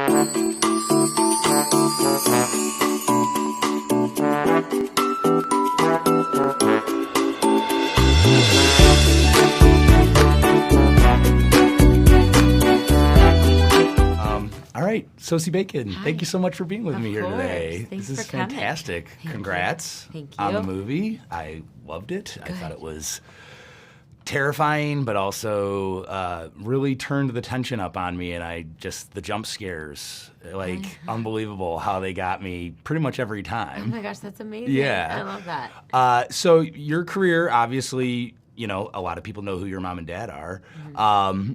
All right, Sosie Bacon, Hi. thank you so much for being with me here course. today. Thanks This is for coming. fantastic. Thank Congrats you. Thank on the you. movie. I loved it. I Good. thought it was terrifying, but also really turned the tension up on me, and the jump scares, like unbelievable how they got me pretty much every Oh time. my gosh, that's amazing. Yeah. I love that. So your career, obviously, you know, a lot of people know who your mom and dad are. Mm-hmm.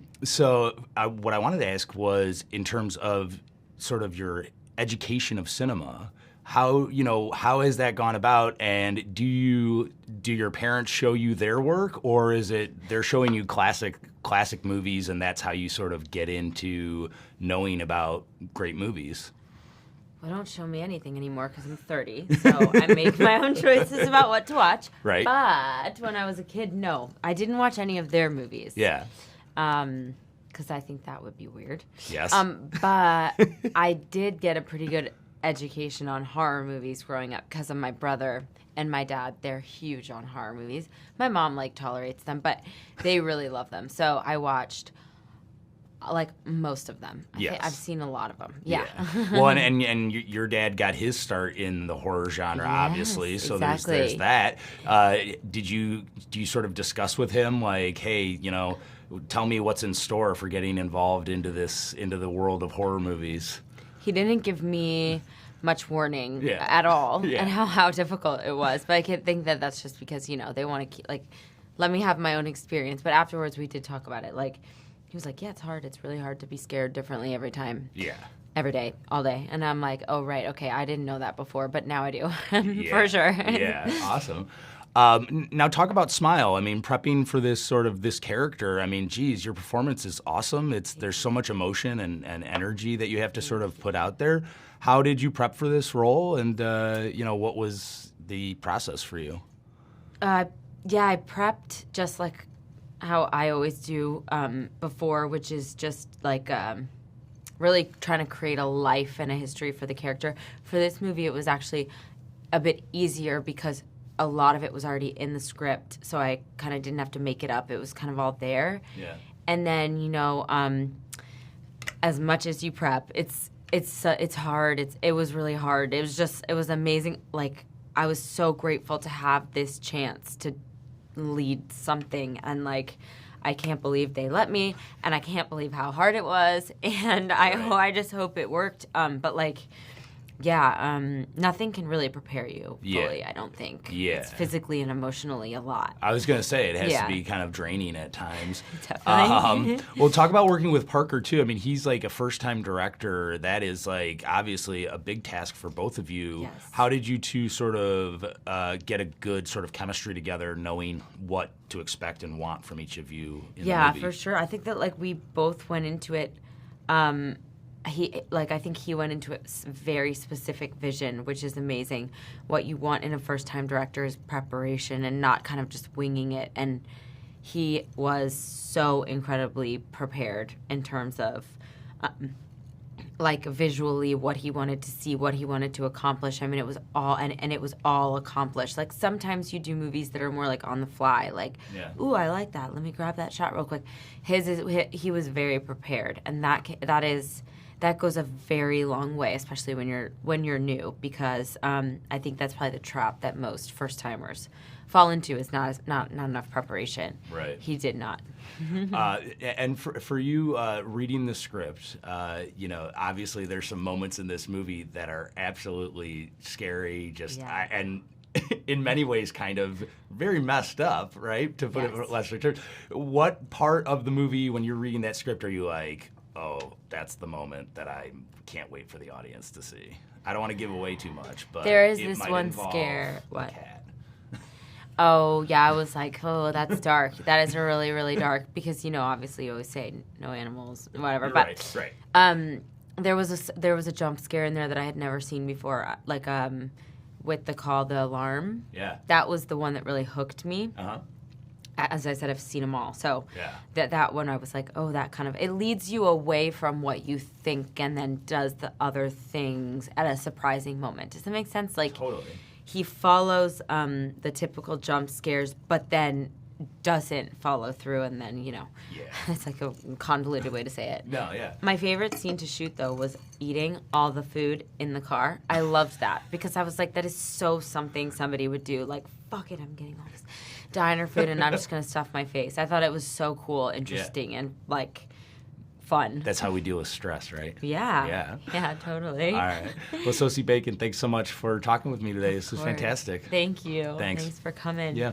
What I wanted to ask was, in terms of sort of your education of cinema, how has that gone about? And do your parents show you their work, or is it they're showing you classic movies, and that's how you sort of get into knowing about great movies? Well, don't show me anything anymore because I'm 30, so I make my own choices about what to watch. Right. But when I was a kid, no, I didn't watch any of their movies. Yeah. Because I think that would be weird. Yes. But I did get a pretty good education on horror movies growing up because of my brother and my dad. They're huge on horror movies. My mom tolerates them, but they really love them. So I watched most of them. Yes. I've seen a lot of them. Yeah. Well, and your dad got his start in the horror genre, Yes, obviously. So exactly. there's that. Do you sort of discuss with him, like, hey, you know, tell me what's in store for getting involved into the world of horror movies? He didn't give me much warning Yeah. at all, Yeah. and how difficult it was. But I can think that that's just because, you know, they want to keep, let me have my own experience. But afterwards, we did talk about it. He was like, yeah, it's hard. It's really hard to be scared differently every time. Yeah. Every day, all day. And I'm like, oh, right, okay, I didn't know that before, but now I do, Yeah. for sure. Yeah, awesome. Now talk about Smile. I mean, prepping for this character, I mean, geez, your performance is awesome. There's so much emotion and energy that you have to sort of put out there. How did you prep for this role, and what was the process for you? I prepped just like how I always do before, which is just really trying to create a life and a history for the character. For this movie, it was actually a bit easier because a lot of it was already in the script, so I kind of didn't have to make it up. It was kind of all there. Yeah. And then, as much as you prep, it's hard. It was really hard. It was amazing. I was so grateful to have this chance to lead something, and I can't believe they let me, and I can't believe how hard it was, and I just hope it worked. Nothing can really prepare you fully, I don't think. Yeah. It's physically and emotionally a lot. I was going to say, it has Yeah. to be kind of draining at times. Definitely. Well, talk about working with Parker, too. I mean, he's a first-time director. That is, obviously a big task for both of you. Yes. How did you two sort of get a good sort of chemistry together, knowing what to expect and want from each of you in the movie? For sure. I think that, we both went into it I think he went into a very specific vision, which is amazing. What you want in a first-time director is preparation and not kind of just winging it. And he was so incredibly prepared in terms of, visually what he wanted to see, what he wanted to accomplish. I mean, it was all, and it was all accomplished. Sometimes you do movies that are more on the fly, ooh, I like that. Let me grab that shot real quick. He was very prepared, and that goes a very long way, especially when you're new, because I think that's probably the trap that most first timers fall into is not enough preparation. Right. He did not. And for you reading the script, obviously there's some moments in this movie that are absolutely scary, and in many ways kind of very messed up, right? To put it lesser terms. What part of the movie, when you're reading that script, are you like, oh, that's the moment that I can't wait for the audience to see? I don't want to give away too much, but there is it this might one involve scare. a What? cat. Oh, yeah, I was like, oh, that's dark. That is really, really dark because, obviously you always say no animals, whatever. But Right. There was a jump scare in there that I had never seen before, with the alarm. Yeah. That was the one that really hooked me. Uh-huh. as I said, I've seen them all. So yeah. that one I was like, oh, that kind of, it leads you away from what you think and then does the other things at a surprising moment. Does that make sense? Like, totally. He follows the typical jump scares, but then doesn't follow through, and then, you know, it's like a convoluted way to say it. No, yeah. My favorite scene to shoot, though, was eating all the food in the car. I loved that because I was like, that is so something somebody would do. Like, fuck it, I'm getting all this diner food, and I'm just going to stuff my face. I thought it was so cool, interesting, and, like, fun. That's how we deal with stress, right? Yeah. Yeah, totally. All right. Well, Sosie Bacon, thanks so much for talking with me today. This was fantastic. Thank you. Thanks for coming. Yeah.